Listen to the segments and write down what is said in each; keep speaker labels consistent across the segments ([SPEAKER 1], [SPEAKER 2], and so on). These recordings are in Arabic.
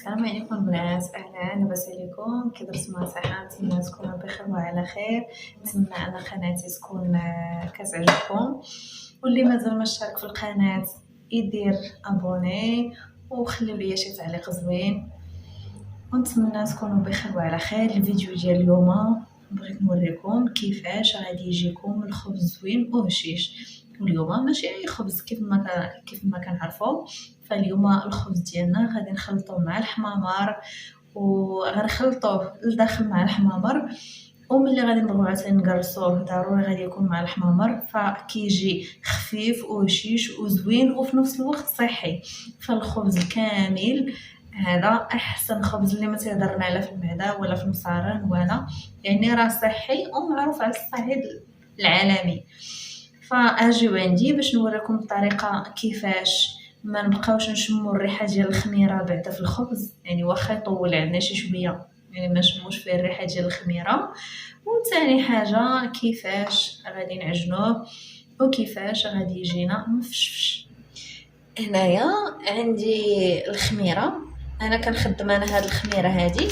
[SPEAKER 1] السلام عليكم البنات، اهلا لاباس عليكم؟ كي درتو صحه؟ نتمنى تكونوا بخير وعلى خير. نتمنى ان قناتي تكون كتعجبكم، واللي مازال ما اشترك في القناه يدير ابوني وخليو لي شي تعليق زوين، ونتمنى تكونوا بخير وعلى خير. الفيديو ديال اليوم بغيت نوريكم كيفاش غادي يجيكم الخبز زوين وهشيش. واليوم ماشي اي خبز كيف ما كنعرفوا، فاليوم الخبز ديالنا غادي نخلطوه مع الحمامر، وغنخلطوه لداخل مع الحمامر، وملي غادي نبغيو عاوتاني نقرصوه ضروري غادي يكون مع الحمامر، فكيجي خفيف وهشيش وزوين وفي نفس الوقت صحي. فالخبز الكامل هذا احسن خبز اللي ما تيضرنا لا في المعده ولا في المصارين ولا، يعني راه صحي ومعروف على الصعيد العالمي. فاجيو عندي باش نوريكم الطريقه كيفاش ما نبقاوش نشمو الريحه ديال الخميره بعدا في الخبز، يعني واخا يطول عندنا شي شويه يعني ما نشموش فيه الريحه ديال الخميره. وثاني حاجه كيفاش غادي نعجنوه وكيفاش غادي يجينا مفشفش. هنايا عندي الخميره، انا كنخدم هاد الخميره هادي،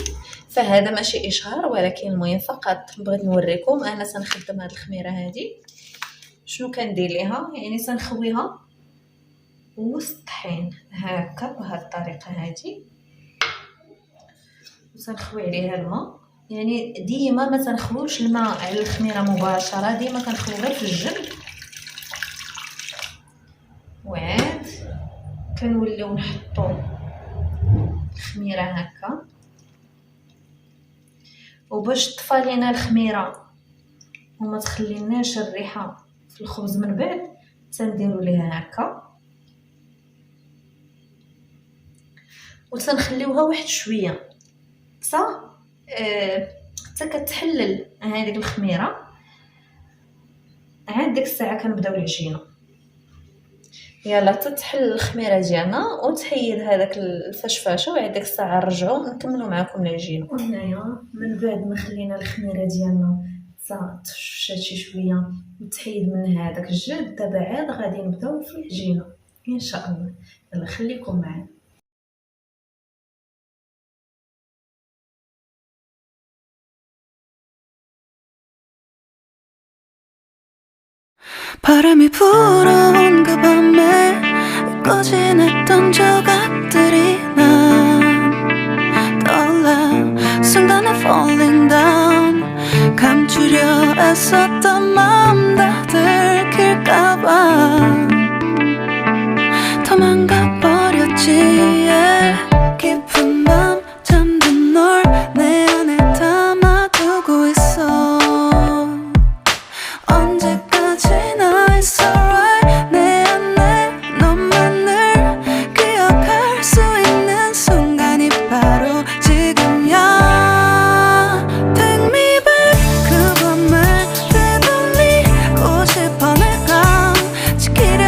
[SPEAKER 1] فهذا ماشي اشهار ولكن المهم فقط بغيت نوريكم انا تنخدم هاد الخميره هادي. شنو كندير ليها؟ يعني تنخويها وسط الطحين هكا بهاد الطريقه هادي، وتنخوي عليها الماء. يعني ديما ما تنخويوش الماء على الخميره مباشره، ديما كنخوي غير في الجنب، وعاد كنوليو نحطو الخميره هكا. وباش تطفى لينا الخميره وما تخليناش الريحه في الخبز من بعد، تنديرو ليها هكا وتنخليوها واحد شويه حتى كتحلل هذيك الخميره. عاد ديك الساعه كنبداو العجينه. يلا تتحل الخميره ديالنا وتحيد هذاك الفشفاشه، وعاد ديك الساعه نرجعوا نكملوا معكم العجينه. وهنايا من بعد ما خلينا الخميره ديالنا تفشفشات شي شويه وتحيد من هذاك الجلد، دابا عاد غادي نبداو في العجينه ان شاء الله. يلا خليكم معنا.
[SPEAKER 2] 바람이 불어온 그 밤에 잊고 지냈던 조각들이 난 떠올라. 순간에 falling down, 감추려 애썼던 마음 다 들킬까봐 도망가 버렸지. 깊은 밤 잠든 널 내 안에 담아두고 있어. 언제까지나 it's alright. 내 안에 너만을 기억할 수 있는 순간이 바로 지금이야. Take me back. 그 밤을 되돌리고 싶어. 내가 지키려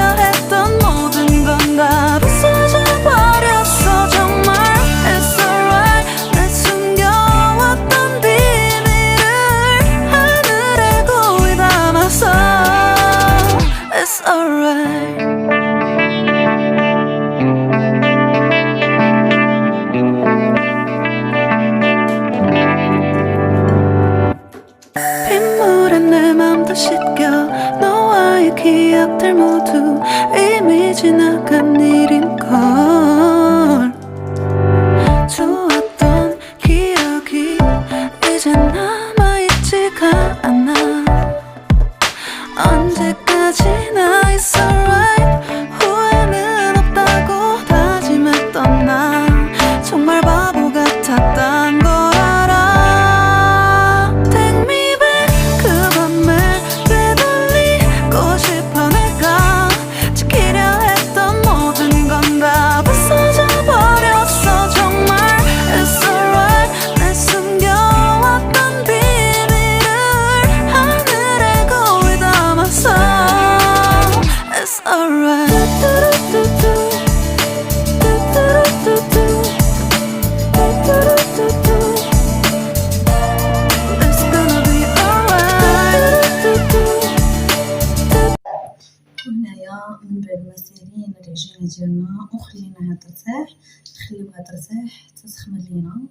[SPEAKER 1] مليح تسخن لينا،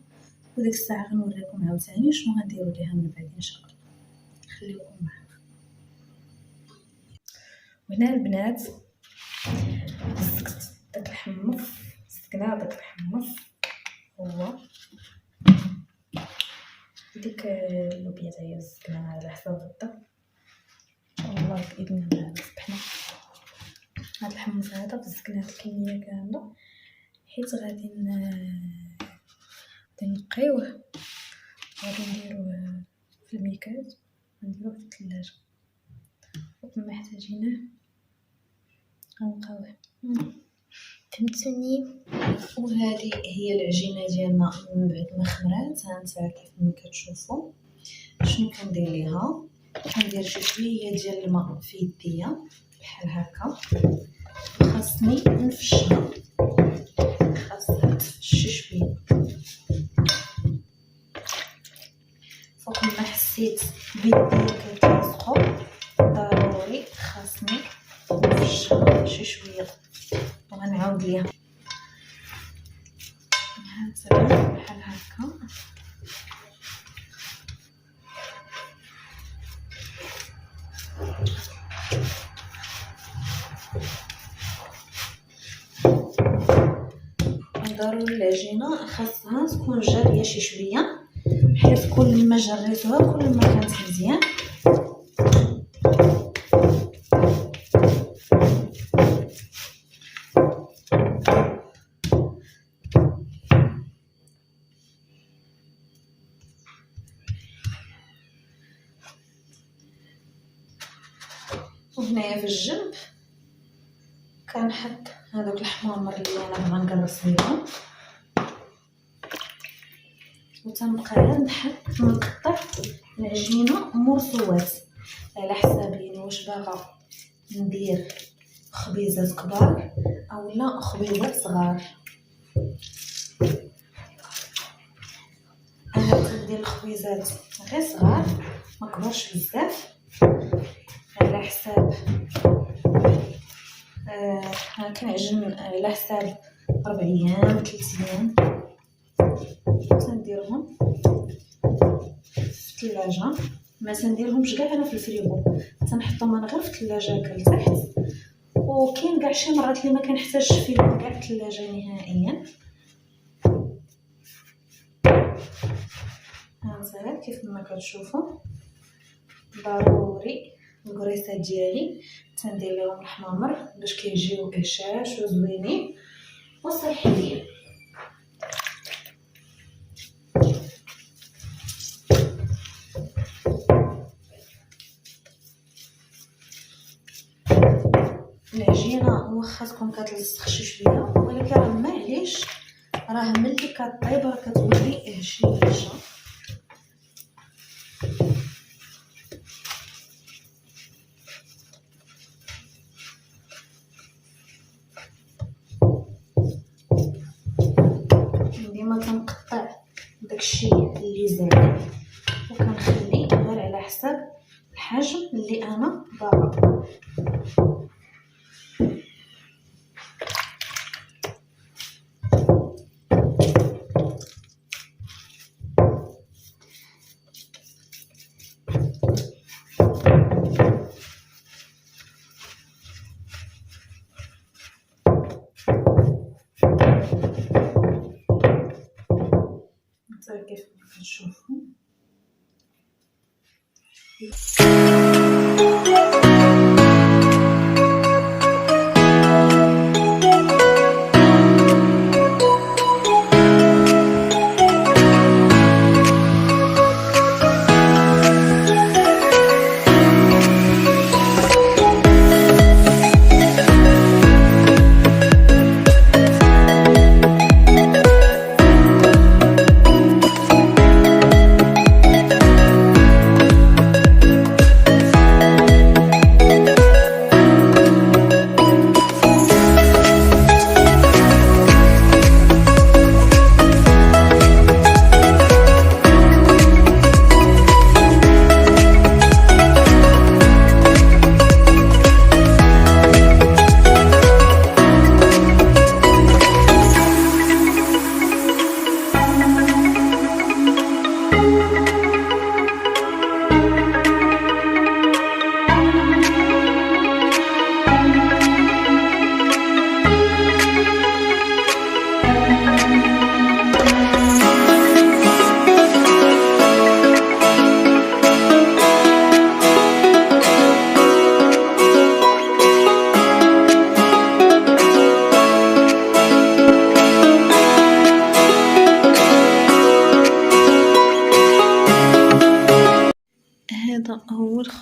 [SPEAKER 1] وديك الساعه غنوريكم عاوتاني شنو غنديروا ليها من بعد ان شاء الله. خليكم معنا. وهنا البنات مسكت داك الحمص، مسكنا داك الحمص هو ديك اللوبيا تا هي مسكناها على حساب الضو. والله باذن الله صبحنا هاد الحمص هذا مسكنا هاد الكميه كامله، حيت غادي نقيوه، غادي نديروه في الميكاج، غنديروه في الثلاجه، وكما محتاجينه غنبقاوه. فهمتوني؟ وهذه هي العجينه ديالنا من بعد ما خمرات. هانتوما كيف ما كتشوفوا شنو كندير ليها. كندير شويه ديال الماء في يديا بحال هكا، خاصني نفشها، خاصها تفشي شويه. فوق ما حسيت بيديا كتلصقو ضروري خاصني نفشها شي شويه، وغنعاود ليها هانتوما بحال هكا. ضروري العجينه خاصها تكون جاريه شي شويه، حيت كل ما جريتوها كل ما كانت مزيان. وهنايا في الجنب كنحط هذوك الحمامر اللي انا بغا نقرص بهم، وتنبقى نحط نقطع العجينه مرسوات على حسابي. يعني واش باغا ندير خبيزات كبار او لا خبيزات صغار. انا كندير الخبيزات غير صغار ما كبرش بزاف، على حساب كنعجن على حساب 4 ايام 3 ايام. تنديرهم في الثلاجه، ما تنديرهمش كاع انا في الفريغو، تنحطهم انا غير في الثلاجه لتحت. وكاين كاع شي مرات اللي ما كنحتاجش فيهم كاع الثلاجه نهائيا. هانتوما كيف ما كتشوفوا ضروري الكريسات ديالي تندير لهم الحمامر باش كيجيو هشاش وزوينين وصحيين. العجينه واخا تكون كتلصق شي شويه، ولكن راه معليش، راه ملي كطيب راه كتولي هشيشه. ديما كنقطع داكشي اللي زاد وكنخلي غير على حساب الحجم اللي انا باغا. كيف ما كتشوفوا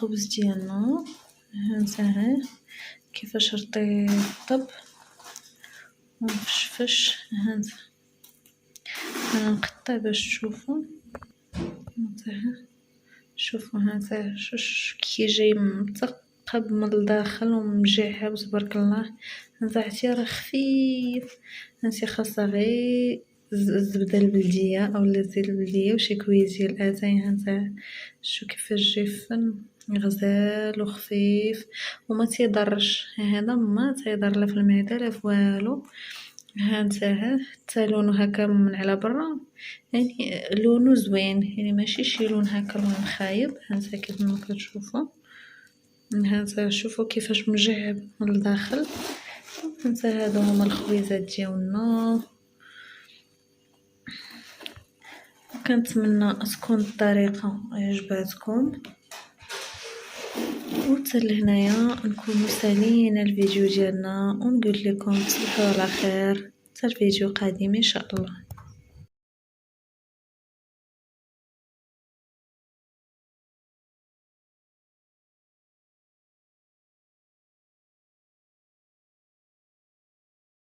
[SPEAKER 1] الخبز ديالنا هانتاها كيفاش رطيب ونفشفش. هانتا انا نقطع باش تشوفوا. هانتاها شوفوا هانتا شوش كي جاي مثقب من الداخل ومجعب تبارك الله. هانتا عرفتي راه خفيف. هانتي خاصها غير الزبده البلديه او الزيت البلديه وشي كويس ديال الاتاي. هانتا شو كيفاش جاي فن غزال وخفيف وما تيضرش. هذا ما تيضر لا في المعده لا في والو. هانتاها حتى لونو هكا من على برا يعني لونو زوين يعني ماشي شي لون هكا لون خايب. هانتا كيف ما كتشوفوا. هانتا شوفوا كيفاش مجعب من الداخل. هانتا هادو هما الخبيزات ديالنا. كنتمنى تكون الطريقه عجباتكم وحتى لهنايا نكونوا سالينا الفيديو ديالنا ونقول لكم تصبحوا على خير حتى الفيديو قادم ان شاء الله.